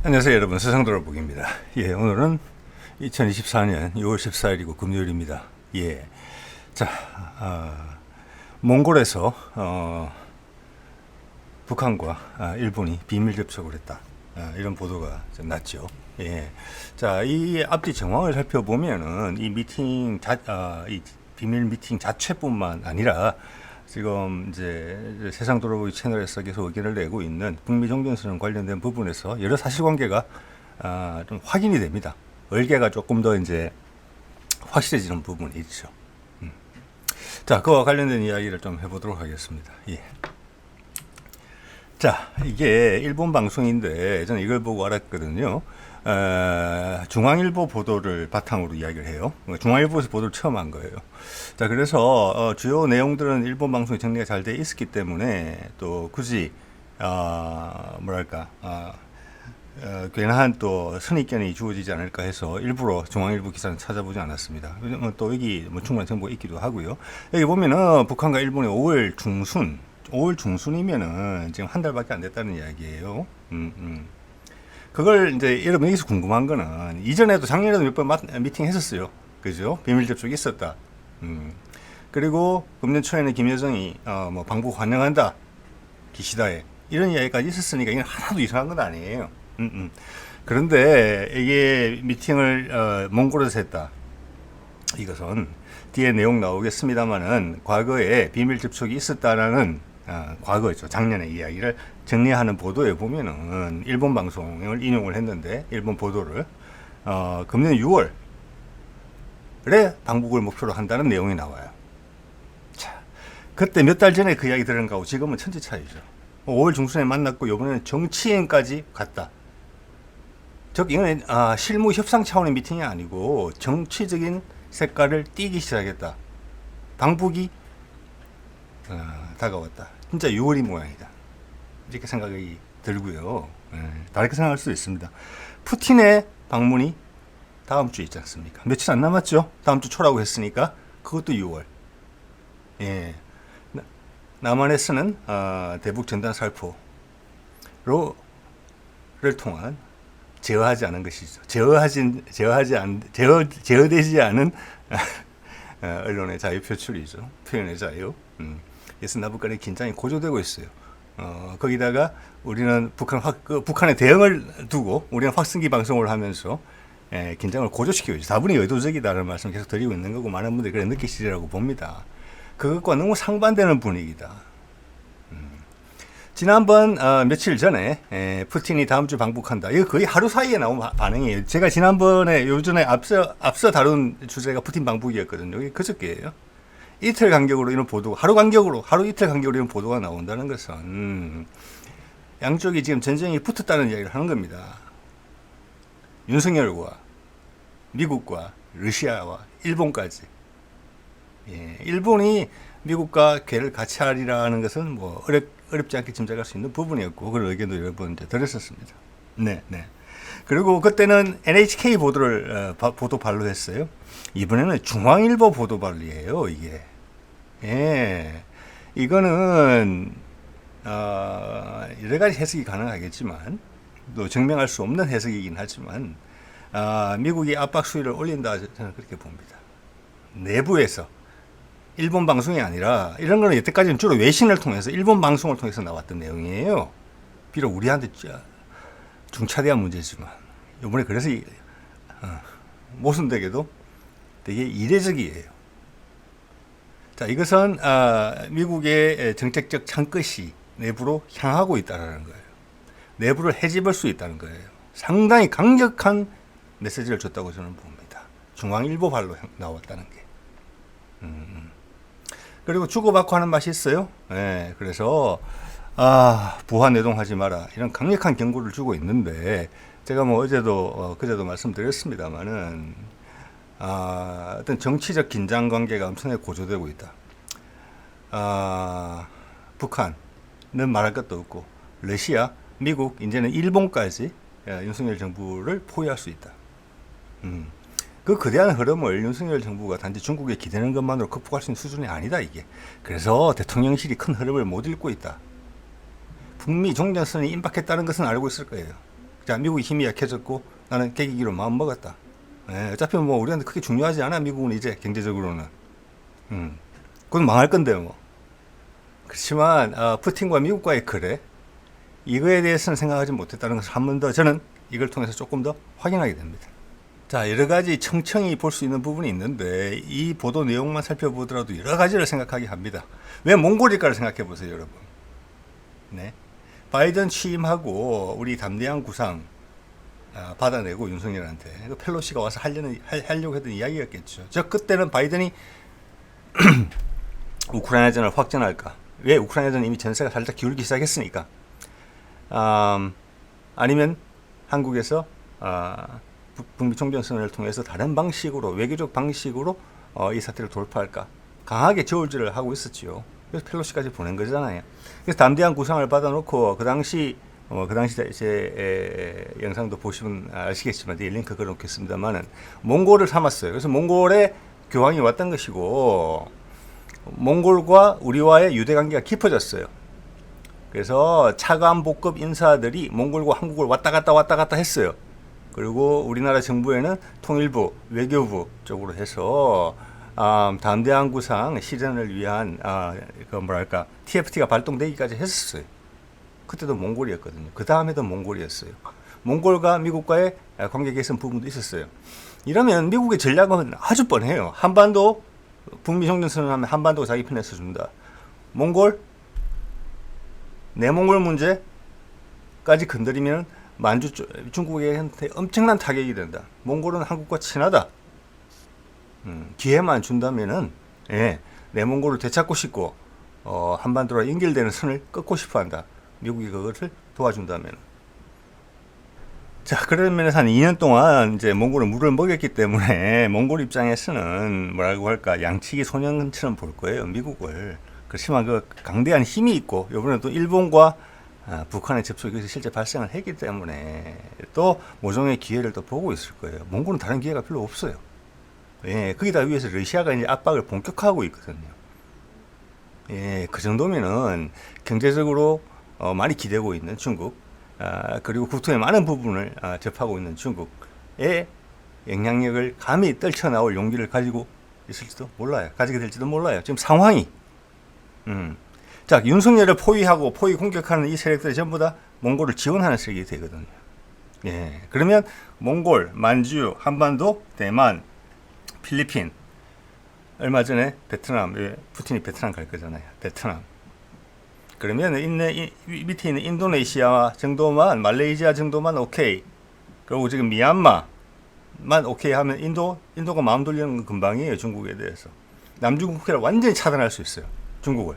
안녕하세요 여러분, 세상돌아보기입니다. 예, 오늘은 2024년 6월 14일이고 금요일입니다. 예, 자, 몽골에서 북한과 일본이 비밀 접촉을 했다, 이런 보도가 좀 났죠. 예, 자, 이 앞뒤 정황을 살펴보면은 이 이 비밀 미팅 자체뿐만 아니라 지금 이제 세상 돌아보기 채널에서 계속 의견을 내고 있는 북미 종전선언 관련된 부분에서 여러 사실관계가 좀 확인이 됩니다. 얼개가 조금 더 이제 확실해지는 부분이 있죠. 자, 그와 관련된 이야기를 좀 해보도록 하겠습니다. 예. 자, 이게 일본 방송인데 저는 이걸 보고 알았거든요. 중앙일보 보도를 바탕으로 이야기를 해요. 중앙일보에서 보도를 처음 한 거예요. 자, 그래서 주요 내용들은 일본 방송이 정리가 잘 돼 있었기 때문에 또 굳이 괜한 또 선입견이 주어지지 않을까 해서 일부러 중앙일보 기사는 찾아보지 않았습니다. 또 여기 충분한 정보가 있기도 하고요. 여기 보면은 북한과 일본의 5월 중순이면은 지금 한 달밖에 안 됐다는 이야기예요. 그걸 이제 여러분 여기서 궁금한 거는 이전에도 작년에도 몇 번 미팅 했었어요. 그죠? 비밀 접촉이 있었다. 그리고 금년 초에는 김여정이 방북 환영한다, 기시다에, 이런 이야기까지 있었으니까 이건 하나도 이상한 건 아니에요. 그런데 이게 미팅을 몽골에서 했다, 이것은 뒤에 내용 나오겠습니다만은 과거에 비밀 접촉이 있었다라는 과거죠, 작년의 이야기를 정리하는 보도에 보면은 일본 방송을 인용을 했는데, 일본 보도를 금년 6월에 방북을 목표로 한다는 내용이 나와요. 자, 그때 몇 달 전에 그 이야기 들은 거하고 지금은 천지 차이죠. 5월 중순에 만났고 이번에는 정치행까지 갔다. 즉 이건 실무 협상 차원의 미팅이 아니고 정치적인 색깔을 띠기 시작했다. 방북이 다가왔다. 진짜 6월이 모양이다, 이렇게 생각이 들고요. 다르게 생각할 수도 있습니다. 푸틴의 방문이 다음 주에 있지 않습니까? 며칠 안 남았죠. 다음 주 초라고 했으니까 그것도 6월. 예, 남한에 쓰는 대북 전단 살포를 통한 제어하지 않은 것이죠. 제어되지 않은 언론의 자유 표출이죠. 표현의 자유. 그래서 남북 간의 긴장이 고조되고 있어요. 거기다가 우리는 북한의 대응을 두고 우리는 확성기 방송을 하면서 긴장을 고조시키고 있죠. 다분히 의도적이다라는 말씀을 계속 드리고 있는 거고, 많은 분들이 그래 느끼시리라고 봅니다. 그것과 너무 상반되는 분위기다. 지난번 며칠 전에 푸틴이 다음 주 방북한다, 이거 거의 하루 사이에 나온 반응이에요. 제가 지난번에 요전에 앞서 다룬 주제가 푸틴 방북이었거든요. 이게 그저께예요. 이틀 간격으로 이런 보도가, 하루 이틀 간격으로 이런 보도가 나온다는 것은 양쪽이 지금 전쟁이 붙었다는 이야기를 하는 겁니다. 윤석열과 미국과 러시아와 일본까지. 예, 일본이 미국과 궤를 같이 하리라는 것은 뭐 어렵지 않게 짐작할 수 있는 부분이었고, 그런 의견도 여러 번 드렸었습니다. 네. 그리고 그때는 NHK 보도 발로했어요. 이번에는 중앙일보 보도 발리예요, 이게. 예, 이거는 여러 가지 해석이 가능하겠지만, 또 증명할 수 없는 해석이긴 하지만, 미국이 압박 수위를 올린다, 저는 그렇게 봅니다. 내부에서. 일본 방송이 아니라, 이런 거는 여태까지는 주로 외신을 통해서, 일본 방송을 통해서 나왔던 내용이에요. 비록 우리한테 중차대한 문제지만, 이번에 그래서 모순되게도 되게 이례적이에요. 자, 이것은 미국의 정책적 창끝이 내부로 향하고 있다는 거예요. 내부를 헤집을 수 있다는 거예요. 상당히 강력한 메시지를 줬다고 저는 봅니다. 중앙일보 발로 나왔다는 게. 그리고 주고받고 하는 맛이 있어요. 네, 그래서 부하 내동하지 마라, 이런 강력한 경고를 주고 있는데, 제가 뭐 어제도 그제도 말씀드렸습니다만은 어떤 정치적 긴장 관계가 엄청나게 고조되고 있다. 북한은 말할 것도 없고, 러시아, 미국, 이제는 일본까지 윤석열 정부를 포위할 수 있다. 그 거대한 흐름을 윤석열 정부가 단지 중국에 기대는 것만으로 극복할 수 있는 수준이 아니다, 이게. 그래서 대통령실이 큰 흐름을 못 읽고 있다. 북미 종전선언이 임박했다는 것은 알고 있을 거예요. 자, 미국이 힘이 약해졌고 나는 깨기기로 마음 먹었다. 예, 어차피 뭐 우리한테 크게 중요하지 않아. 미국은 이제 경제적으로는. 그건 망할 건데 뭐. 그렇지만 푸틴과 미국과의 거래 이거에 대해서는 생각하지 못했다는 것을 한 번 더 저는 이걸 통해서 조금 더 확인하게 됩니다. 자, 여러 가지 청청히 볼 수 있는 부분이 있는데 이 보도 내용만 살펴보더라도 여러 가지를 생각하게 합니다. 왜 몽골일까를 생각해 보세요, 여러분. 네, 바이든 취임하고 우리 담대한 구상 받아내고 윤석열한테 그 펠로시가 와서 하려고 했던 이야기였겠죠. 저 그때는 바이든이 우크라이나전을 확전할까? 왜 우크라이나전 이미 전세가 살짝 기울기 시작했으니까. 아니면 한국에서 북미 총전선언을 통해서 다른 방식으로 외교적 방식으로 이 사태를 돌파할까? 강하게 저울질을 하고 있었지요. 그래서 펠로시까지 보낸 거잖아요. 그래서 담대한 구상을 받아놓고 그 당시 제 영상도 보시면 아시겠지만 링크 걸어놓겠습니다만은 몽골을 삼았어요. 그래서 몽골에 교황이 왔던 것이고 몽골과 우리와의 유대 관계가 깊어졌어요. 그래서 차관복급 인사들이 몽골과 한국을 왔다 갔다 했어요. 그리고 우리나라 정부에는 통일부, 외교부 쪽으로 해서 담대한 구상 실현을 위한 TFT가 발동되기까지 했었어요. 그때도 몽골이었거든요. 그 다음에도 몽골이었어요. 몽골과 미국과의 관계 개선 부분도 있었어요. 이러면 미국의 전략은 아주 뻔해요. 한반도 북미 종전선언하면 한반도가 자기 편에 서준다. 몽골 내몽골 문제까지 건드리면 중국한테 엄청난 타격이 된다. 몽골은 한국과 친하다. 기회만 준다면은 내몽골을 되찾고 싶고 한반도와 연결되는 선을 끊고 싶어한다. 미국이 그것을 도와준다면. 자, 그런 면에서 한 2년 동안 이제 몽골은 물을 먹였기 때문에 몽골 입장에서는 뭐라고 할까 양치기 소년처럼 볼 거예요, 미국을. 그렇지만 그 강대한 힘이 있고 이번에 또 일본과 북한의 접촉이 실제 발생을 했기 때문에 또 모종의 기회를 또 보고 있을 거예요. 몽골은 다른 기회가 별로 없어요. 거기다 위해서 러시아가 이제 압박을 본격화하고 있거든요. 그 정도면은 경제적으로 많이 기대고 있는 중국, 그리고 국토의 많은 부분을 접하고 있는 중국의 영향력을 감히 떨쳐나올 용기를 가지고 있을지도 몰라요. 가지게 될지도 몰라요. 지금 상황이. 자, 윤석열을 포위하고 포위 공격하는 이 세력들이 전부 다 몽골을 지원하는 세력이 되거든요. 그러면 몽골, 만주, 한반도, 대만, 필리핀, 얼마 전에 베트남, 푸틴이 베트남 갈 거잖아요. 베트남. 그러면 밑에 있는 인도네시아 정도만, 말레이시아 정도만 오케이. 그리고 지금 미얀마만 오케이 하면 인도가 마음 돌리는 건 금방이에요. 중국에 대해서. 남중국 국해를 완전히 차단할 수 있어요. 중국을.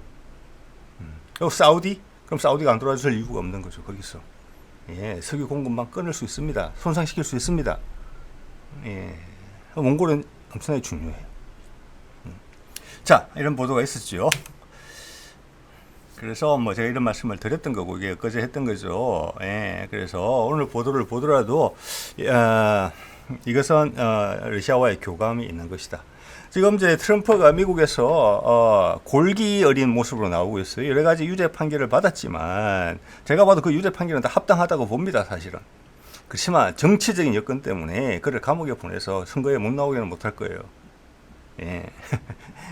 그리고 사우디? 그럼 사우디가 안 돌아줄 이유가 없는 거죠. 거기서. 석유 공급만 끊을 수 있습니다. 손상시킬 수 있습니다. 몽골은 엄청나게 중요해요. 자, 이런 보도가 있었죠. 그래서 뭐 제가 이런 말씀을 드렸던 거고 이게 엊그제 했던 거죠. 그래서 오늘 보도를 보더라도 이것은 러시아와의 교감이 있는 것이다. 지금 이제 트럼프가 미국에서 골기 어린 모습으로 나오고 있어요. 여러 가지 유죄 판결을 받았지만 제가 봐도 그 유죄 판결은 다 합당하다고 봅니다, 사실은. 그렇지만 정치적인 여건 때문에 그를 감옥에 보내서 선거에 못 나오게는 못할 거예요.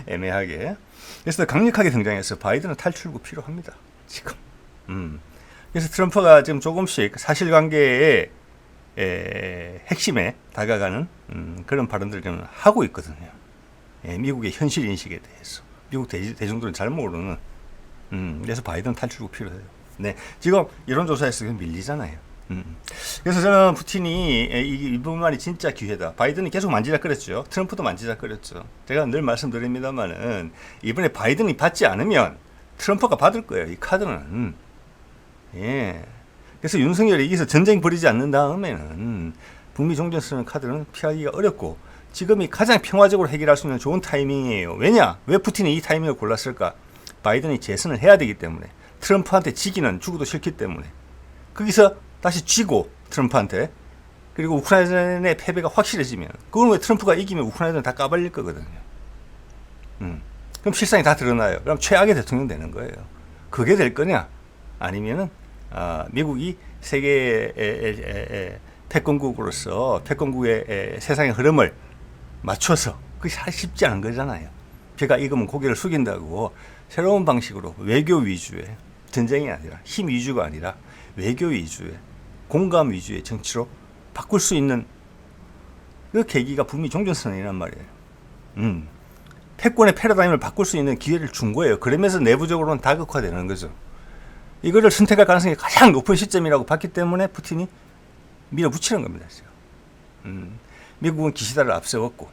애매하게. 그래서 강력하게 등장해서 바이든은 탈출구 필요합니다, 지금. 그래서 트럼프가 지금 조금씩 사실관계의 핵심에 다가가는 그런 발언들을 좀 하고 있거든요. 미국의 현실 인식에 대해서. 미국 대중들은 잘 모르는. 그래서 바이든 탈출구 필요해요. 지금 여론조사에서 밀리잖아요. 그래서 저는 푸틴이 이 부분만이 진짜 기회다. 바이든이 계속 만지작거렸죠. 트럼프도 만지작거렸죠. 제가 늘 말씀드립니다만은 이번에 바이든이 받지 않으면 트럼프가 받을 거예요. 이 카드는. 그래서 윤석열이 여기서 전쟁 벌이지 않는 다음에는 북미 종전선언 카드는 피하기가 어렵고 지금이 가장 평화적으로 해결할 수 있는 좋은 타이밍이에요. 왜냐? 왜 푸틴이 이 타이밍을 골랐을까? 바이든이 재선을 해야 되기 때문에. 트럼프한테 지기는 죽어도 싫기 때문에. 거기서 다시 쥐고 트럼프한테 그리고 우크라이나의 패배가 확실해지면 그건 왜 트럼프가 이기면 우크라이나는 다 까발릴 거거든요. 그럼 실상이 다 드러나요. 그럼 최악의 대통령 되는 거예요. 그게 될 거냐? 아니면은 미국이 세계 패권국으로서 패권국의 세상의 흐름을 맞춰서 그게 사실 쉽지 않은 거잖아요. 배가 익으면 고개를 숙인다고 새로운 방식으로 외교 위주의 전쟁이 아니라 힘 위주가 아니라 외교 위주의 공감 위주의 정치로 바꿀 수 있는 그 계기가 북미 종전선언이란 말이에요. 패권의 패러다임을 바꿀 수 있는 기회를 준 거예요. 그러면서 내부적으로는 다극화되는 거죠. 이거를 선택할 가능성이 가장 높은 시점이라고 봤기 때문에 푸틴이 밀어붙이는 겁니다. 미국은 기시다를 앞세웠고,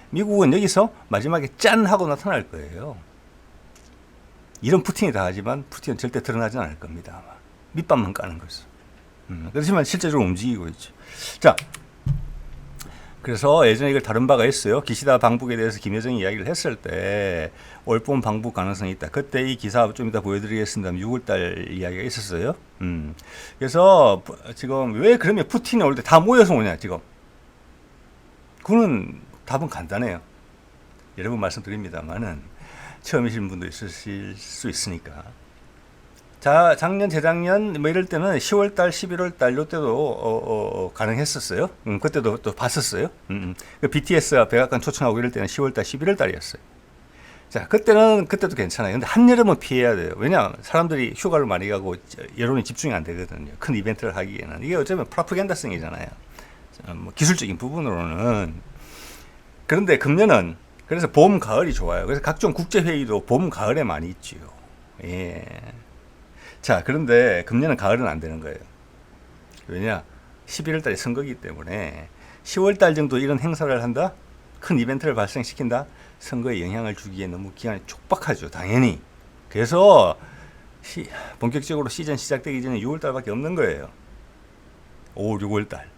미국은 여기서 마지막에 짠 하고 나타날 거예요. 이런 푸틴이 다 하지만 푸틴은 절대 드러나진 않을 겁니다. 아마. 밑밥만 까는 거죠. 그렇지만 실제적으로 움직이고 있죠. 자, 그래서 예전에 이걸 다룬 바가 있어요. 기시다 방북에 대해서 김여정이 이야기를 했을 때 올봄 방북 가능성이 있다. 그때 이 기사 좀 이따 보여드리겠습니다. 6월달 이야기가 있었어요. 그래서 지금 왜 그러면 푸틴이 올 때 다 모여서 오냐 지금. 그거는 답은 간단해요. 여러 번 말씀드립니다만은 처음이신 분도 있으실 수 있으니까. 자, 작년, 재작년, 뭐 이럴 때는 10월달, 11월달, 요때도, 가능했었어요. 그때도 또 봤었어요. 그 BTS가 백악관 초청하고 이럴 때는 10월달, 11월달이었어요. 자, 그때도 괜찮아요. 근데 한여름은 피해야 돼요. 왜냐하면 사람들이 휴가를 많이 가고 여론이 집중이 안 되거든요. 큰 이벤트를 하기에는. 이게 어쩌면 프로파간다성이잖아요. 뭐 기술적인 부분으로는. 그런데 금년은, 그래서 봄, 가을이 좋아요. 그래서 각종 국제회의도 봄, 가을에 많이 있지요. 예. 자, 그런데 금년은 가을은 안 되는 거예요. 왜냐? 11월 달에 선거기 때문에 10월 달 정도 이런 행사를 한다? 큰 이벤트를 발생시킨다? 선거에 영향을 주기에 너무 기간이 촉박하죠. 당연히. 그래서 본격적으로 시즌 시작되기 전에 6월 달밖에 없는 거예요. 5, 6월 달.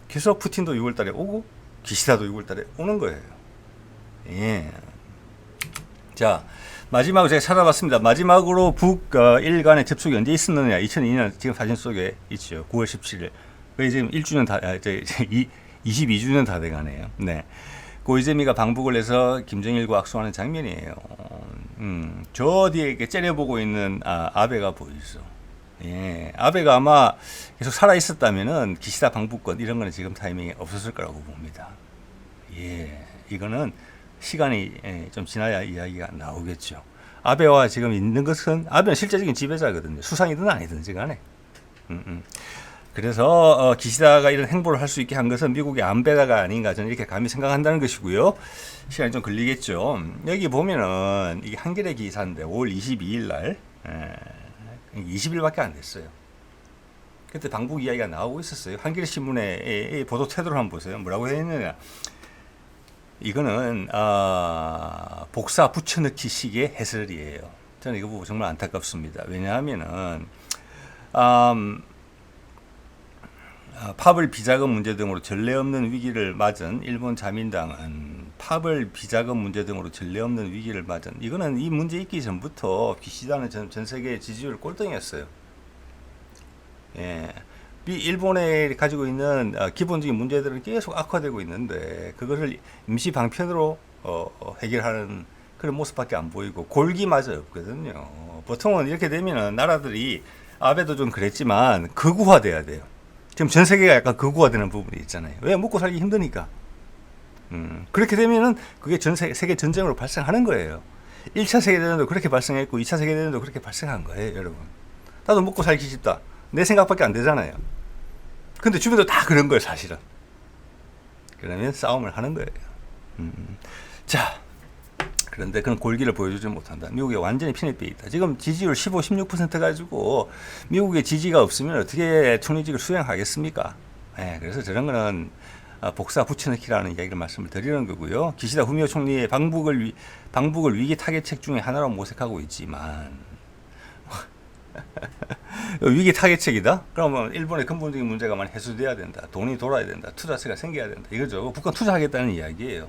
그래서 푸틴도 6월 달에 오고 기시다도 6월 달에 오는 거예요. 예. 자, 마지막으로 제가 찾아봤습니다. 마지막으로 북일 간의 접촉이 언제 있었느냐. 2002년 지금 사진 속에 있죠. 9월 17일. 그게 지금 1주년 다, 22주년 다 돼가네요. 네. 고이즈미가 방북을 해서 김정일과 악수하는 장면이에요. 저 뒤에 이렇게 째려보고 있는 아베가 보이죠. 예. 아베가 아마 계속 살아있었다면은 기시다 방북권 이런 거는 지금 타이밍에 없었을 거라고 봅니다. 예. 이거는 시간이 좀 지나야 이야기가 나오겠죠. 아베와 지금 있는 것은 아베는 실제적인 지배자거든요. 수상이든 아니든지 간에. 그래서 기시다가 이런 행보를 할 수 있게 한 것은 미국의 안배다가 아닌가 저는 이렇게 감히 생각한다는 것이고요. 시간이 좀 걸리겠죠. 여기 보면은 이게 한겨레 기사인데 5월 22일 날 20일밖에 안 됐어요. 그때 방북 이야기가 나오고 있었어요. 한겨레 신문의 보도 태도를 한번 보세요. 뭐라고 했느냐. 이거는 복사 붙여넣기 식의 해설이에요. 저는 이거 보고 정말 안타깝습니다. 왜냐하면은 파벌 비자금 문제 등으로 전례 없는 위기를 맞은 일본 자민당은 파벌 비자금 문제 등으로 전례 없는 위기를 맞은 이거는 이 문제 있기 전부터 기시다는 전 세계 지지율 꼴등이었어요. 예. 일본에 가지고 있는 기본적인 문제들은 계속 악화되고 있는데 그것을 임시 방편으로 해결하는 그런 모습밖에 안 보이고 골기마저 없거든요. 보통은 이렇게 되면은 나라들이 아베도 좀 그랬지만 극우화돼야 돼요. 지금 전 세계가 약간 극우화되는 부분이 있잖아요. 왜? 먹고 살기 힘드니까. 그렇게 되면은 그게 세계 전쟁으로 발생하는 거예요. 1차 세계대전도 그렇게 발생했고 2차 세계대전도 그렇게 발생한 거예요, 여러분. 나도 먹고 살기 쉽다. 내 생각밖에 안 되잖아요. 근데 주변도 다 그런 거예요, 사실은. 그러면 싸움을 하는 거예요. 자, 그런데 그런 골기를 보여주지 못한다. 미국이 완전히 피니빼 있다. 지금 지지율 15, 16% 가지고 미국의 지지가 없으면 어떻게 총리직을 수행하겠습니까? 네, 그래서 저런 거는 복사 붙여넣기라는 이야기를 말씀을 드리는 거고요. 기시다 후미오 총리의 방북을 위기 타겟책 중에 하나로 모색하고 있지만 위기 타겟책이다? 그러면 일본의 근본적인 문제가 많이 해소돼야 된다. 돈이 돌아야 된다. 투자세가 생겨야 된다. 이거죠. 북한 투자하겠다는 이야기예요.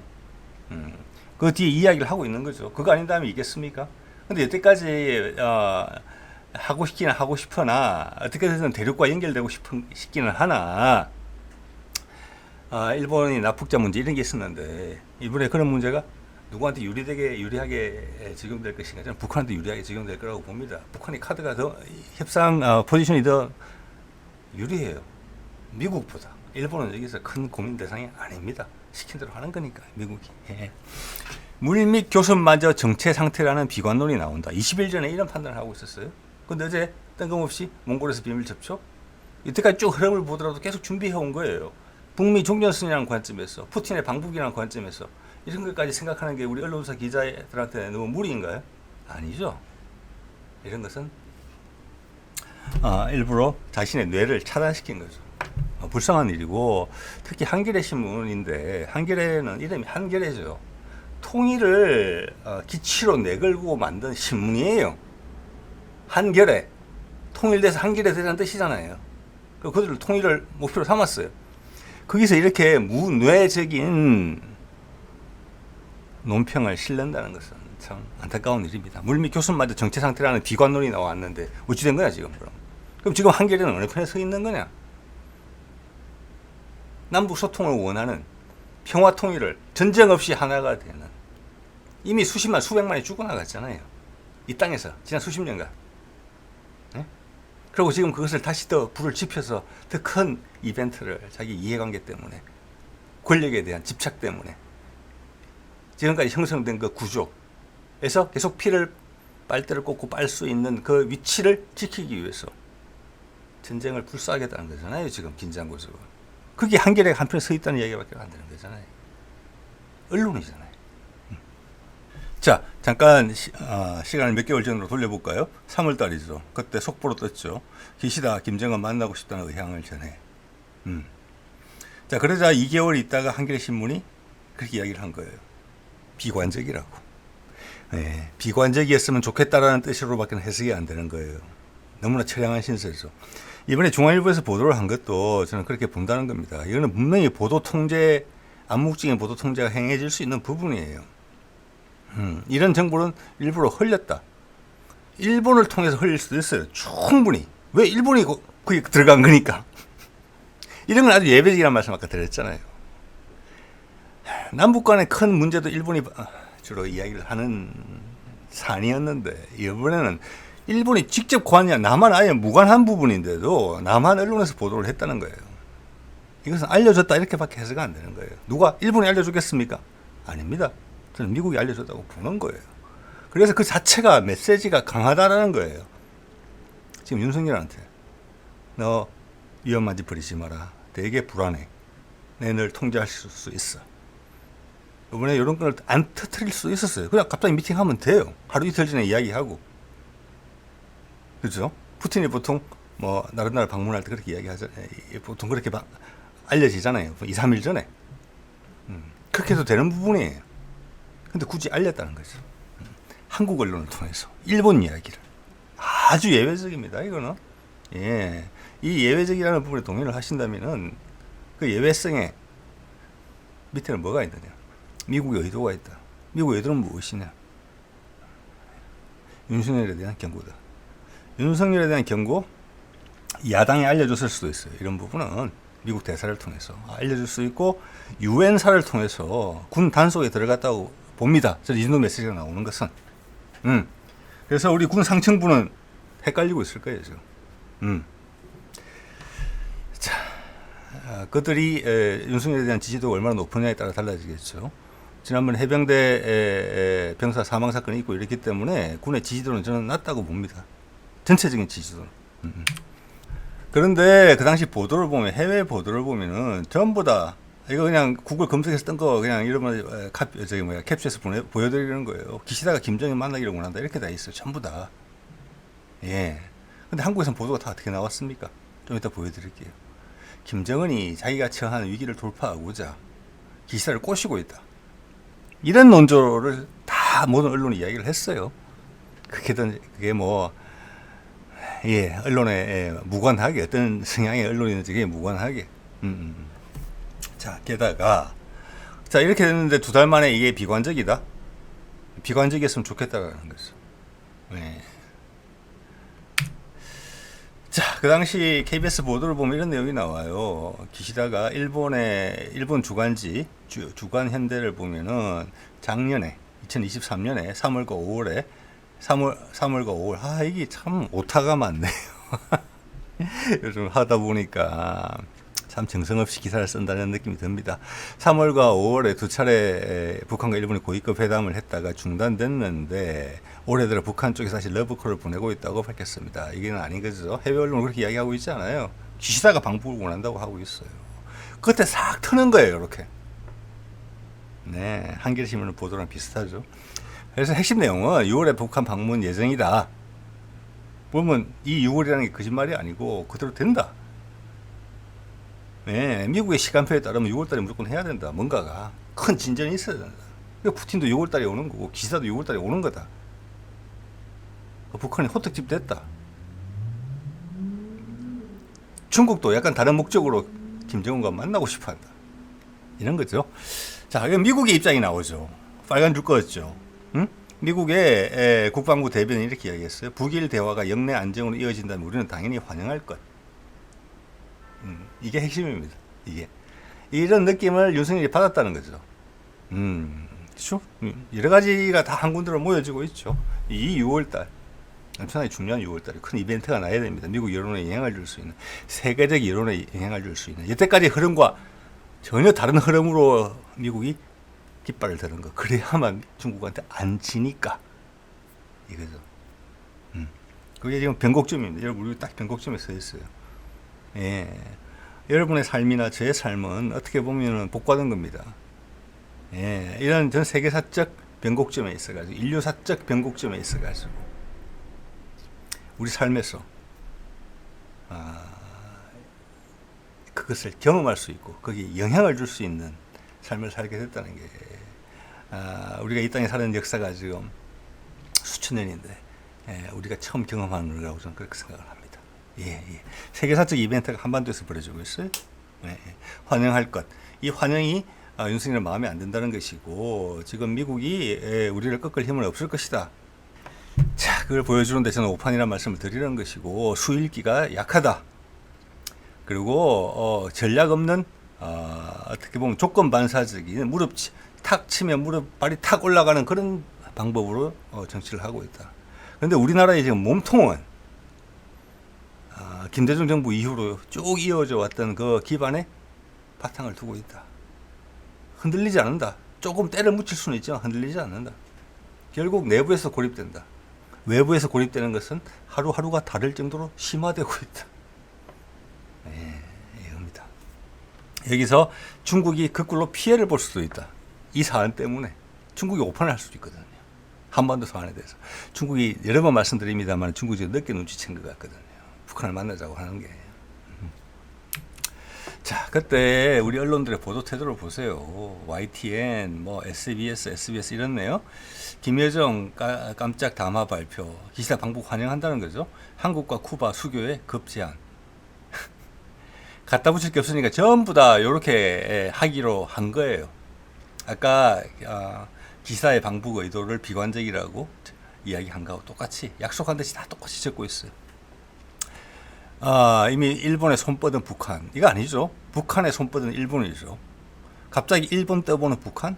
그 뒤에 이야기를 하고 있는 거죠. 그거 아닌다면 이겠습니까? 근데 여태까지 하고 싶기는 하고 싶으나 어떻게든 대륙과 연결되고 싶기는 하나 일본이 납북자 문제 이런 게 있었는데 이번에 그런 문제가 누구한테 유리하게 적용될 것인가? 저는 북한한테 유리하게 적용될 거라고 봅니다. 북한이 카드가 더 협상 포지션이 더 유리해요. 미국보다. 일본은 여기서 큰 고민 대상이 아닙니다. 시킨 대로 하는 거니까 미국이. 예. 물 및 교선마저 정체 상태라는 비관론이 나온다. 20일 전에 이런 판단을 하고 있었어요. 근데 어제 뜬금없이 몽골에서 비밀 접촉. 이때까지 쭉 흐름을 보더라도 계속 준비해 온 거예요. 북미 종전선이라는 관점에서, 푸틴의 방북이라는 관점에서 이런 것까지 생각하는 게 우리 언론사 기자들한테 너무 무리인가요? 아니죠. 이런 것은 일부러 자신의 뇌를 차단시킨 거죠. 불쌍한 일이고, 특히 한겨레 신문인데, 한겨레는 이름이 한겨레죠. 통일을 기치로 내걸고 만든 신문이에요. 한겨레. 통일돼서 한겨레 되자는 뜻이잖아요. 그들을 통일을 목표로 삼았어요. 거기서 이렇게 무뇌적인 논평을 실른다는 것은 참 안타까운 일입니다. 물 및 교선마저 정체 상태라는 비관론이 나왔는데 어찌 된 거냐 지금. 그럼 지금 한겨레는 어느 편에 서 있는 거냐? 남북 소통을 원하는 평화 통일을 전쟁 없이 하나가 되는, 이미 수십만 수백만이 죽어나갔잖아요. 이 땅에서 지난 수십 년간. 네? 그리고 지금 그것을 다시 더 불을 지펴서 더 큰 이벤트를 자기 이해관계 때문에, 권력에 대한 집착 때문에, 지금까지 형성된 그 구조에서 계속 빨대를 꽂고 빨 수 있는 그 위치를 지키기 위해서 전쟁을 불사하겠다는 거잖아요. 지금 긴장 고속을. 그게 한겨레가 한편에 서 있다는 이야기밖에 안 되는 거잖아요. 언론이잖아요. 자, 잠깐 시간을 몇 개월 전으로 돌려볼까요? 3월 달이죠. 그때 속보로 떴죠. 기시다 김정은 만나고 싶다는 의향을 전해. 자, 그러자 2개월 있다가 한겨레 신문이 그렇게 이야기를 한 거예요. 비관적이라고. 네, 비관적이었으면 좋겠다라는 뜻으로밖에 해석이 안 되는 거예요. 너무나 처량한 신세죠. 이번에 중앙일보에서 보도를 한 것도 저는 그렇게 본다는 겁니다. 이거는 분명히 보도 통제, 암묵적인 보도 통제가 행해질 수 있는 부분이에요. 이런 정보는 일부러 흘렸다. 일본을 통해서 흘릴 수도 있어요. 충분히. 왜 일본이 거기 들어간 거니까. 이런 건 아주 예외적이라는 말씀 아까 드렸잖아요. 남북 간의 큰 문제도 일본이 주로 이야기를 하는 사안이었는데, 이번에는 일본이 직접 관여, 남한 아예 무관한 부분인데도 남한 언론에서 보도를 했다는 거예요. 이것은 알려줬다 이렇게밖에 해석이 안 되는 거예요. 누가 일본이 알려주겠습니까? 아닙니다. 저는 미국이 알려줬다고 보는 거예요. 그래서 그 자체가 메시지가 강하다라는 거예요. 지금 윤석열한테 너 위험한 짓 벌이지 마라. 되게 불안해. 내 널 통제할 수 있어. 이번에 이런 걸 안 터뜨릴 수 있었어요. 그냥 갑자기 미팅하면 돼요. 하루 이틀 전에 이야기하고. 그렇죠? 푸틴이 보통 뭐 다른 나라 방문할 때 그렇게 이야기하잖아요. 보통 그렇게 알려지잖아요. 2, 3일 전에. 그렇게 해도 되는 부분이에요. 근데 굳이 알렸다는 거죠. 한국 언론을 통해서 일본 이야기를. 아주 예외적입니다. 이거는. 예. 이 예외적이라는 부분에 동의를 하신다면은 그 예외성에 밑에는 뭐가 있느냐? 미국의 의도가 있다. 미국의 의도는 무엇이냐? 윤석열에 대한 경고다. 윤석열에 대한 경고, 야당이 알려줬을 수도 있어요. 이런 부분은 미국 대사를 통해서 알려줄 수 있고, 유엔사를 통해서 군 단속에 들어갔다고 봅니다. 이 정도 메시지가 나오는 것은. 그래서 우리 군 상층부는 헷갈리고 있을 거예요, 지금. 자, 그들이 윤석열에 대한 지지도가 얼마나 높으냐에 따라 달라지겠죠. 지난번 해병대 병사 사망 사건이 있고 이랬기 때문에 군의 지지도는 저는 낮다고 봅니다. 전체적인 지지도는. 그런데 그 당시 보도를 보면, 해외 보도를 보면은 전부 다 이거 그냥 구글 검색해서 뜬 거 그냥 이러면 캡처해서 보여드리는 거예요. 기시다가 김정일 만나기를 원한다 이렇게 다 있어요. 전부 다. 예. 근데 한국에서는 보도가 다 어떻게 나왔습니까? 좀 이따 보여드릴게요. 김정은이 자기가 처한 위기를 돌파하고자 기시다를 꼬시고 있다. 이런 논조를 다 모든 언론이 이야기를 했어요. 그게 뭐, 예, 언론에 무관하게, 어떤 성향의 언론이든지 그게 무관하게. 자, 게다가, 자, 이렇게 됐는데 2달 만에 이게 비관적이다? 비관적이었으면 좋겠다라는 거죠. 네. 자, 그 당시 KBS 보도를 보면 이런 내용이 나와요. 기시다가 일본 주간지 주간 현대를 보면은 작년에 2023년에 3월과 5월에 3월과 5월 이게 참 오타가 많네요. 요즘 하다 보니까 참 정성없이 기사를 쓴다는 느낌이 듭니다. 3월과 5월에 두 차례 북한과 일본이 고위급 회담을 했다가 중단됐는데 올해 들어 북한 쪽에서 다시 러브콜을 보내고 있다고 밝혔습니다. 이게는 아닌 거죠. 해외 언론은 그렇게 이야기하고 있지 않아요. 기시다가 방북을 원한다고 하고 있어요. 그때 싹 트는 거예요. 이렇게. 네, 한겨레신문 보도랑 비슷하죠. 그래서 핵심 내용은 6월에 북한 방문 예정이다. 보면 이 6월이라는 게 거짓말이 아니고 그대로 된다. 네, 미국의 시간표에 따르면 6월달에 무조건 해야 된다. 뭔가가 큰 진전이 있어야 된다. 그러니까 푸틴도 6월달에 오는 거고 기사도 6월달에 오는 거다. 북한이 호떡집 됐다. 중국도 약간 다른 목적으로 김정은과 만나고 싶어한다. 이런 거죠. 자, 이건 미국의 입장이 나오죠. 빨간 줄 거였죠. 응? 미국의 국방부 대변인이 이렇게 이야기했어요. 북일 대화가 영내 안정으로 이어진다면 우리는 당연히 환영할 것. 이게 핵심입니다. 이게 이런 느낌을 윤석열이 받았다는 거죠. 그렇죠? 여러 가지가 다 한 군데로 모여지고 있죠. 이 6월달 엄청나게 중요한 6월달에 큰 이벤트가 나야 됩니다. 미국 여론에 영향을 줄 수 있는 세계적 여론에 영향을 줄 수 있는 여태까지 흐름과 전혀 다른 흐름으로 미국이 깃발을 드는 거. 그래야만 중국한테 안 지니까 이거죠. 그게 지금 변곡점입니다. 여러분 우리 딱 변곡점에 서 있어요. 예. 여러분의 삶이나 저의 삶은 어떻게 보면 복받은 겁니다. 예. 이런 전 세계사적 변곡점에 있어가지고 인류사적 변곡점에 있어가지고 우리 삶에서 그것을 경험할 수 있고 거기에 영향을 줄 수 있는 삶을 살게 됐다는 게 우리가 이 땅에 사는 역사가 지금 수천 년인데 우리가 처음 경험하는 거라고 저는 그렇게 생각을 합니다. 예. 세계사적 이벤트가 한반도에서 벌어지고 있어요. 환영할 것. 이 환영이 윤석열 마음에 안 든다는 것이고 지금 미국이 우리를 꺾을 힘은 없을 것이다. 자, 그걸 보여주는데 저는 오판이라는 말씀을 드리는 것이고 수일기가 약하다. 그리고 전략 없는 어떻게 보면 조건 반사적인 탁 치면 발이 탁 올라가는 그런 방법으로 정치를 하고 있다. 그런데 우리나라의 지금 몸통은 김대중 정부 이후로 쭉 이어져 왔던 그 기반에 바탕을 두고 있다. 흔들리지 않는다. 조금 때를 묻힐 수는 있지만 흔들리지 않는다. 결국 내부에서 고립된다. 외부에서 고립되는 것은 하루하루가 다를 정도로 심화되고 있다. 이겁니다. 여기서 중국이 거꾸로 피해를 볼 수도 있다. 이 사안 때문에 중국이 오판을 할 수도 있거든요. 한반도 사안에 대해서. 중국이 여러 번 말씀드립니다만 중국이 지금 늦게 눈치챈 것 같거든요. 북한을 만나자고 하는 게. 자, 그때 우리 언론들의 보도 태도를 보세요. YTN, SBS 이렇네요. 김여정 깜짝 담화 발표, 기시다 방북 환영한다는 거죠. 한국과 쿠바 수교의 급 제안. 갖다 붙일 게 없으니까 전부 다 이렇게 하기로 한 거예요. 아까 기사의 방북 의도를 비관적이라고 이야기한 거하고 똑같이 약속한 듯이 다 똑같이 적고 있어요. 이미 일본에 손뻗은 북한. 이거 아니죠. 북한에 손뻗은 일본이죠. 갑자기 일본 떠보는 북한?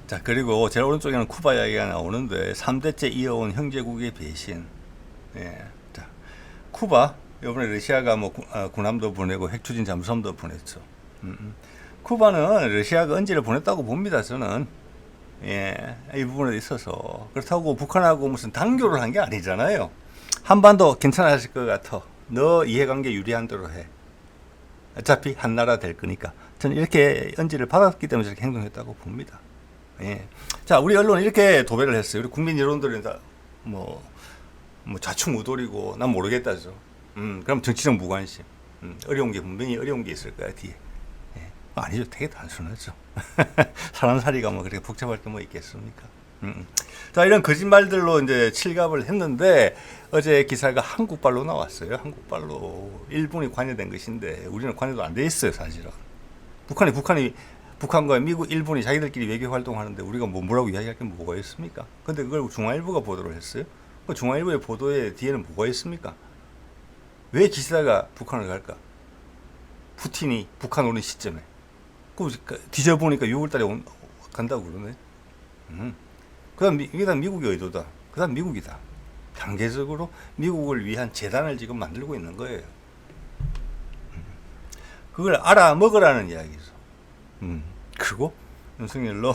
자, 그리고 제일 오른쪽에는 쿠바 이야기가 나오는데 3대째 이어온 형제국의 배신. 예. 자, 쿠바 이번에 러시아가 군함도 보내고 핵추진 잠수함도 보냈죠. 쿠바는 러시아가 언제를 보냈다고 봅니다. 저는 이 부분에 있어서 그렇다고 북한하고 무슨 단교를 한 게 아니잖아요. 한반도 괜찮아질 것 같아. 너 이해관계 유리한 대로 해. 어차피 한 나라 될 거니까. 저는 이렇게 언지를 받았기 때문에 저렇게 행동했다고 봅니다. 자, 우리 언론은 이렇게 도배를 했어요. 우리 국민 여론들은 다 좌충우돌이고 난 모르겠다죠. 그럼 정치적 무관심. 어려운 게 분명히 어려운 게 있을 거야 뒤에. 아니죠. 되게 단순하죠. 사람살이가 그렇게 복잡할 게 뭐 있겠습니까? 자, 이런 거짓말들로 이제 칠갑을 했는데 어제 기사가 한국발로 나왔어요. 한국발로. 일본이 관여된 것인데 우리는 관여도 안 돼 있어요, 사실은. 북한과 미국, 일본이 자기들끼리 외교 활동하는데 우리가 뭐라고 이야기할 게 뭐가 있습니까? 근데 그걸 중앙일보가 보도를 했어요. 그 중앙일보의 보도에 뒤에는 뭐가 있습니까? 왜 기시다가 북한을 갈까? 푸틴이 북한 오는 시점에. 뒤져보니까 6월달에 간다고 그러네. 그다음 미국의 의도다. 그다음 미국이다. 단계적으로 미국을 위한 재단을 지금 만들고 있는 거예요. 그걸 알아먹으라는 이야기죠. 그리고 윤석열로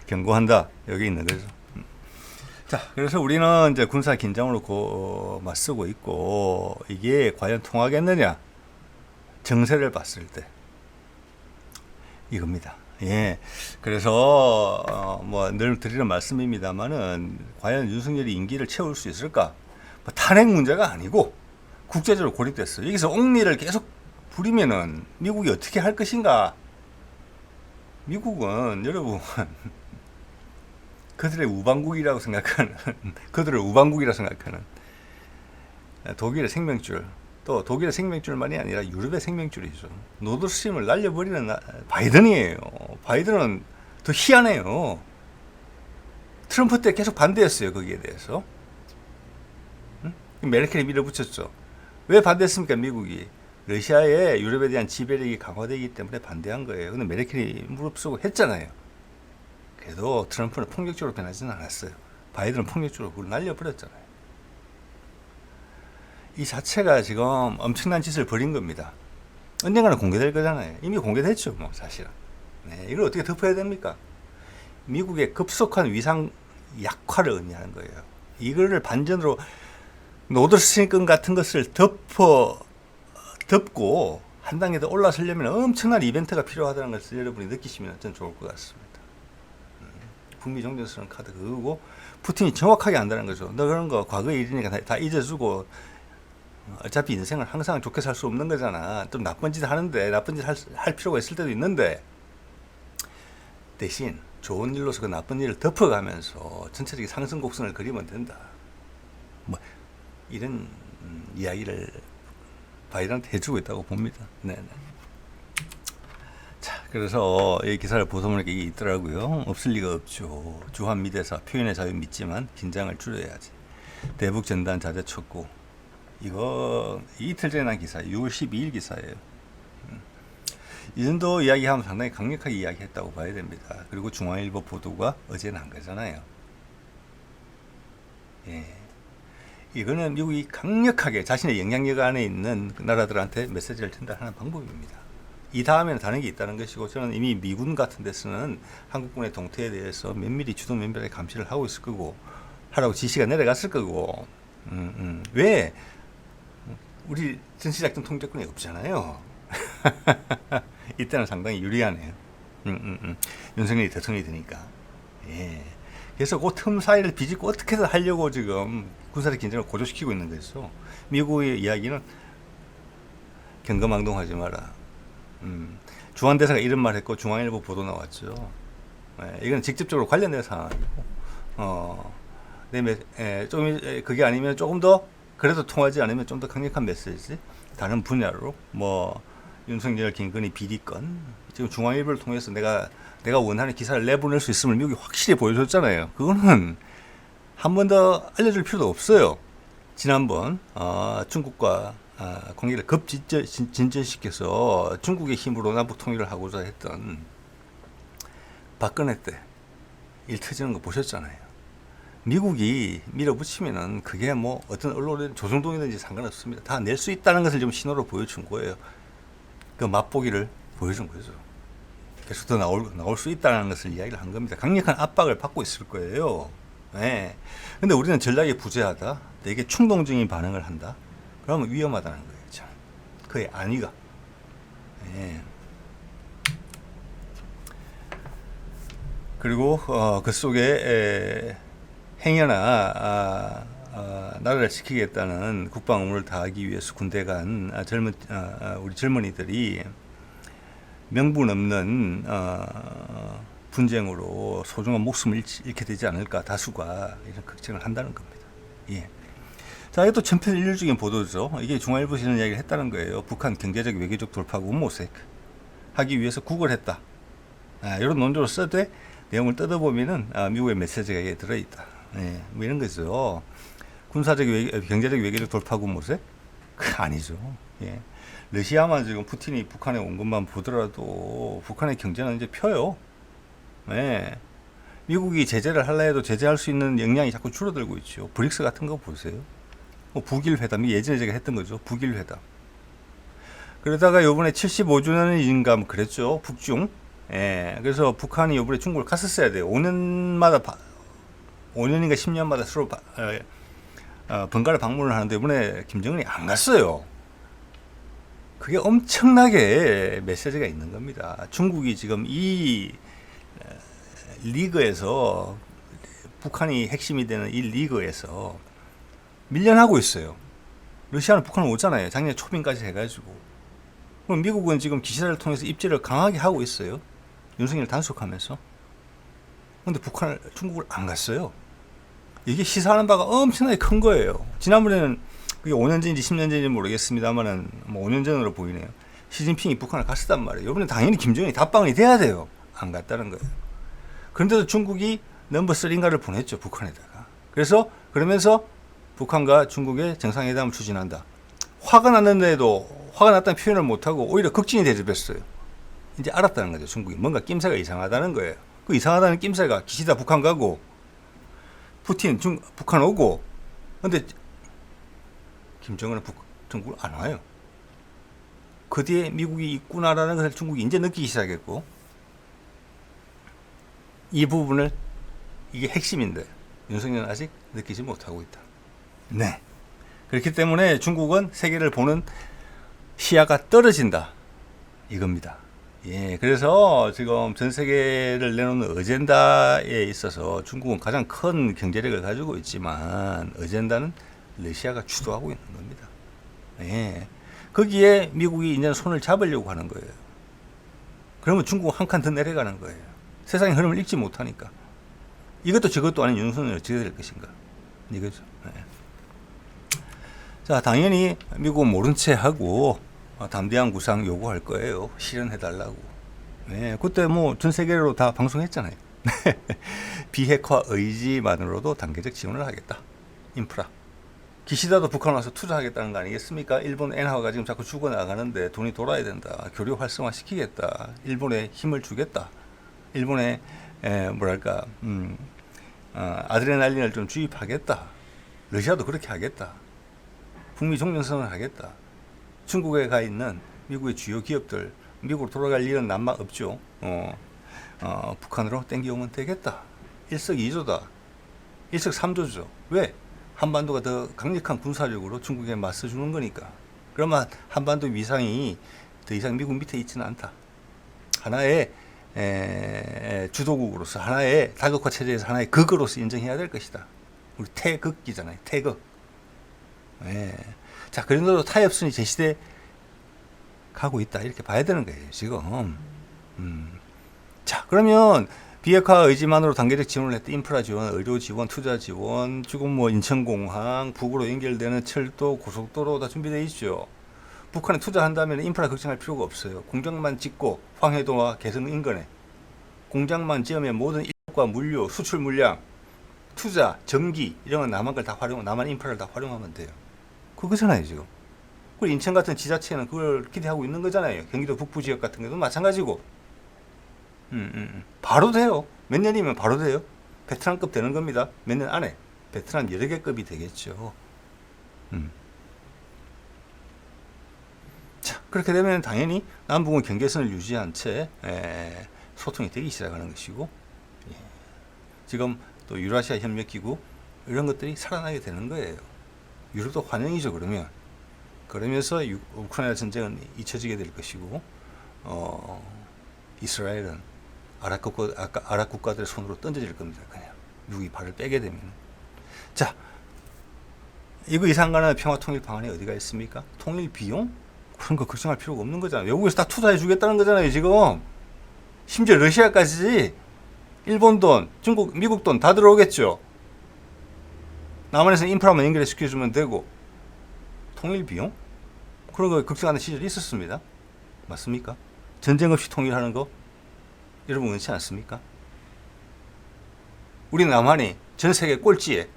경고한다. 여기 있는 거죠. 자, 그래서 우리는 이제 군사 긴장으로 맞서고 있고, 이게 과연 통하겠느냐? 정세를 봤을 때. 이겁니다. 예. 그래서, 늘 드리는 말씀입니다만은, 과연 윤석열이 임기를 채울 수 있을까? 탄핵 문제가 아니고, 국제적으로 고립됐어요. 여기서 옥리를 계속 부리면은, 미국이 어떻게 할 것인가? 미국은, 여러분, 그들의 우방국이라고 생각하는, 그들을 우방국이라고 생각하는 독일의 생명줄, 또 독일의 생명줄만이 아니라 유럽의 생명줄이죠. 노드스트림을 날려버리는 바이든이에요. 바이든은 더 희한해요. 트럼프 때 계속 반대했어요. 거기에 대해서. 메르켈이 밀어붙였죠. 왜 반대했습니까? 미국이. 러시아의 유럽에 대한 지배력이 강화되기 때문에 반대한 거예요. 근데 메르켈이 무릅쓰고 했잖아요. 그래도 트럼프는 폭력적으로 변하지는 않았어요. 바이든은 폭력적으로 그걸 날려버렸잖아요. 이 자체가 지금 엄청난 짓을 벌인 겁니다. 언젠가는 공개될 거잖아요. 이미 공개됐죠, 뭐 사실은. 네, 이걸 어떻게 덮어야 됩니까? 미국의 급속한 위상 약화를 의미하는 거예요. 이거를 반전으로 노드스트림 같은 것을 덮고 한 단계 더 올라서려면 엄청난 이벤트가 필요하다는 것을 여러분이 느끼시면 전 좋을 것 같습니다. 북미 정전선언 카드 그거고, 푸틴이 정확하게 안다는 거죠. 너 그런 거 과거의 일이니까 다 잊어주고, 어차피 인생을 항상 좋게 살 수 없는 거잖아. 좀 나쁜 짓 하는데, 나쁜 짓 할 필요가 있을 때도 있는데, 대신 좋은 일로서 그 나쁜 일을 덮어가면서 전체적인 상승 곡선을 그리면 된다. 뭐 이런 이야기를 바이든한테 해주고 있다고 봅니다. 네네. 자, 그래서 이 기사를 보도보니까 이게 있더라고요. 없을 리가 없죠. 주한 미대사 표현의 자유 믿지만 긴장을 줄여야지. 대북 전단 자제 촉구. 이거 이틀 전에 난 기사, 6월 12일 기사예요. 이 정도 이야기하면 상당히 강력하게 이야기했다고 봐야 됩니다. 그리고 중앙일보 보도가 어제 난 거잖아요. 예. 이거는 미국이 강력하게 자신의 영향력 안에 있는 나라들한테 메시지를 전달하는 방법입니다. 이 다음에는 다른 게 있다는 것이고, 저는 이미 미군 같은 데서는 한국군의 동태에 대해서 면밀히 주도 면밀하게 감시를 하고 있을 거고, 하라고 지시가 내려갔을 거고, 왜 우리 전시작전 통제권이 없잖아요. 이때는 상당히 유리하네요. 윤석열이 대통령이 되니까. 예. 그래서 그 틈 사이를 비집고 어떻게든 하려고 지금 군사적 긴장을 고조시키고 있는 거죠. 미국의 이야기는 경거망동하지 마라. 주한대사가 이런 말 했고, 중앙일보 보도 나왔죠. 예, 이건 직접적으로 관련된 상황이고, 그게 아니면 조금 더, 그래도 통하지 않으면 좀 더 강력한 메시지, 다른 분야로, 윤석열, 김건희 비리건, 지금 중앙일보를 통해서 내가 원하는 기사를 내보낼 수 있음을 미국이 확실히 보여줬잖아요. 그거는 한 번 더 알려줄 필요도 없어요. 지난번, 중국과 관계를 진전시켜서 중국의 힘으로 남북 통일을 하고자 했던 박근혜 때 일 터지는 거 보셨잖아요. 미국이 밀어붙이면은 그게 뭐 어떤 언론이든 조중동이든지 상관없습니다. 다 낼 수 있다는 것을 좀 신호로 보여준 거예요. 그 맛보기를 보여준 거죠. 계속 더 나올 수 있다는 것을 이야기를 한 겁니다. 강력한 압박을 받고 있을 거예요. 네. 근데 우리는 전략이 부재하다, 되게 충동적인 반응을 한다. 그러면 위험하다는 거예요. 참. 그의 안위가. 네. 그리고 그 속에 행여나 나라를 지키겠다는 국방 의무를 다하기 위해서 군대 간 우리 젊은이들이 명분 없는 분쟁으로 소중한 목숨을 잃게 되지 않을까, 다수가 이런 걱정을 한다는 겁니다. 예. 자, 이게 또 천편일률적인 보도죠. 이게 중앙일보에서 이런 이야기를 했다는 거예요. 북한 경제적 외교적 돌파구 모색 하기 위해서 구걸했다. 이런 논조를 써도 내용을 뜯어보면은 미국의 메시지가 여기에 들어있다. 뭐 이런 거죠. 군사적 경제적 외교적 돌파구 모색, 아니죠. 예. 러시아만 지금 푸틴이 북한에 온 것만 보더라도 북한의 경제는 이제 펴요. 예. 미국이 제재를 하려 해도 제재할 수 있는 역량이 자꾸 줄어들고 있죠. 브릭스 같은 거 보세요. 뭐 북일 회담이 예전에 제가 했던 거죠. 북일 회담. 그러다가 요번에 75주년인가 뭐 그랬죠. 북중. 예. 그래서 북한이 요번에 중국을 갔었어야 돼요. 5년인가 10년마다 서로 번갈아 방문을 하는데 이번에 김정은이 안 갔어요. 그게 엄청나게 메시지가 있는 겁니다. 중국이 지금 이 리그에서 북한이 핵심이 되는 이 리그에서 밀려나고 있어요. 러시아는 북한을 오잖아요. 작년 초빙까지 해가지고. 그럼 미국은 지금 기시다를 통해서 입지를 강하게 하고 있어요. 윤석열 단속하면서. 근데 중국을 안 갔어요. 이게 시사하는 바가 엄청나게 큰 거예요. 지난번에는 그게 5년 전인지 10년 전인지 모르겠습니다만은 뭐 5년 전으로 보이네요. 시진핑이 북한을 갔었단 말이에요. 이번에 당연히 김정은이 답방이 돼야 돼요. 안 갔다는 거예요. 그런데도 중국이 넘버 3인가를 보냈죠. 북한에다가. 그러면서 북한과 중국의 정상회담을 추진한다. 화가 났는데도 화가 났다는 표현을 못하고 오히려 극진히 대접했어요. 이제 알았다는 거죠. 중국이. 뭔가 낌새가 이상하다는 거예요. 그 이상하다는 낌새가 기시다 북한 가고 푸틴 북한 오고 근데 김정은은 중국을 안 와요. 그 뒤에 미국이 있구나라는 것을 중국이 이제 느끼기 시작했고 이 부분을 이게 핵심인데 윤석열은 아직 느끼지 못하고 있다. 네. 그렇기 때문에 중국은 세계를 보는 시야가 떨어진다. 이겁니다. 예. 그래서 지금 전 세계를 내놓는 어젠다에 있어서 중국은 가장 큰 경제력을 가지고 있지만 어젠다는 러시아가 주도하고 있는 겁니다. 예. 거기에 미국이 이제 손을 잡으려고 하는 거예요. 그러면 중국은 한 칸 더 내려가는 거예요. 세상의 흐름을 읽지 못하니까. 이것도 저것도 아닌 윤석열을 어떻게 될 것인가. 이거죠. 네. 자, 당연히 미국은 모른 채 하고 담대한 구상 요구할 거예요. 실현해달라고. 네, 그때 뭐 전 세계로 다 방송했잖아요. 비핵화 의지만으로도 단계적 지원을 하겠다. 인프라. 기시다도 북한 와서 투자하겠다는 거 아니겠습니까? 일본 엔화가 지금 자꾸 죽어나가는데 돈이 돌아야 된다. 교류 활성화 시키겠다. 일본에 힘을 주겠다. 일본에 아드레날린을 좀 주입하겠다. 러시아도 그렇게 하겠다. 북미 종전선언을 하겠다. 중국에 가 있는 미국의 주요 기업들 미국으로 돌아갈 일은 남마 없죠. 북한으로 땡겨오면 되겠다. 일석이조다. 일석삼조죠. 왜? 한반도가 더 강력한 군사력으로 중국에 맞서주는 거니까. 그러면 한반도 위상이 더 이상 미국 밑에 있지는 않다. 하나의 주도국으로서 하나의 다극화 체제에서 하나의 극으로서 인정해야 될 것이다. 우리 태극이잖아요. 태극. 예. 자, 그런데도 타협선이 제시돼 가고 있다. 이렇게 봐야 되는 거예요. 지금. 자, 그러면 비핵화 의지만으로 단계적 지원을 했던 인프라 지원, 의료 지원, 투자 지원, 지금 뭐 인천공항, 북으로 연결되는 철도, 고속도로 다 준비되어 있죠. 북한에 투자한다면 인프라 걱정할 필요가 없어요. 공장만 짓고 황해도와 개성 인근에 공장만 지으면 모든 인력과 물류, 수출 물량, 투자, 전기 이런 건 남한 걸 다 남한 인프라를 다 활용하면 돼요. 그거잖아요 지금. 그리고 인천 같은 지자체는 그걸 기대하고 있는 거잖아요. 경기도 북부 지역 같은 경우도 마찬가지고. 바로 돼요. 몇 년이면 바로 돼요. 베트남급 되는 겁니다. 몇 년 안에. 베트남 여러 개급이 되겠죠. 자, 그렇게 되면 당연히 남북은 경계선을 유지한 채 소통이 되기 시작하는 것이고, 지금 또 유라시아 협력기구 이런 것들이 살아나게 되는 거예요. 유럽도 환영이죠. 그러면서 우크라이나 전쟁은 잊혀지게 될 것이고, 이스라엘은 아랍 국가들의 손으로 던져질 겁니다. 그냥 미국이 발을 빼게 되면. 자, 이거 이상 가는 평화 통일 방안이 어디가 있습니까? 통일 비용? 그런 거 걱정할 필요가 없는 거잖아요. 외국에서 다 투자해 주겠다는 거잖아요, 지금. 심지어 러시아까지 일본 돈, 중국, 미국 돈 다 들어오겠죠. 남한에서 인프라만 연결해 시켜주면 되고. 통일 비용? 그런 거 걱정하는 시절이 있었습니다. 맞습니까? 전쟁 없이 통일하는 거 여러분 원치 않습니까? 우리 남한이 전 세계 꼴찌에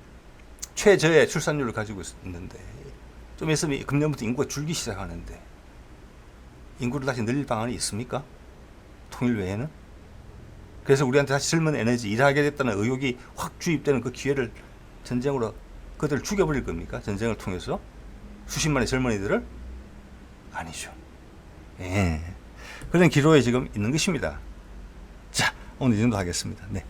최저의 출산율을 가지고 있는데 좀 있으면 금년부터 인구가 줄기 시작하는데 인구를 다시 늘릴 방안이 있습니까? 통일 외에는? 그래서 우리한테 다시 젊은 에너지 일하게 됐다는 의욕이 확 주입되는 그 기회를 전쟁으로 그들을 죽여버릴 겁니까? 전쟁을 통해서? 수십만의 젊은이들을? 아니죠. 예. 그런 기로에 지금 있는 것입니다. 자, 오늘 이 정도 하겠습니다. 네.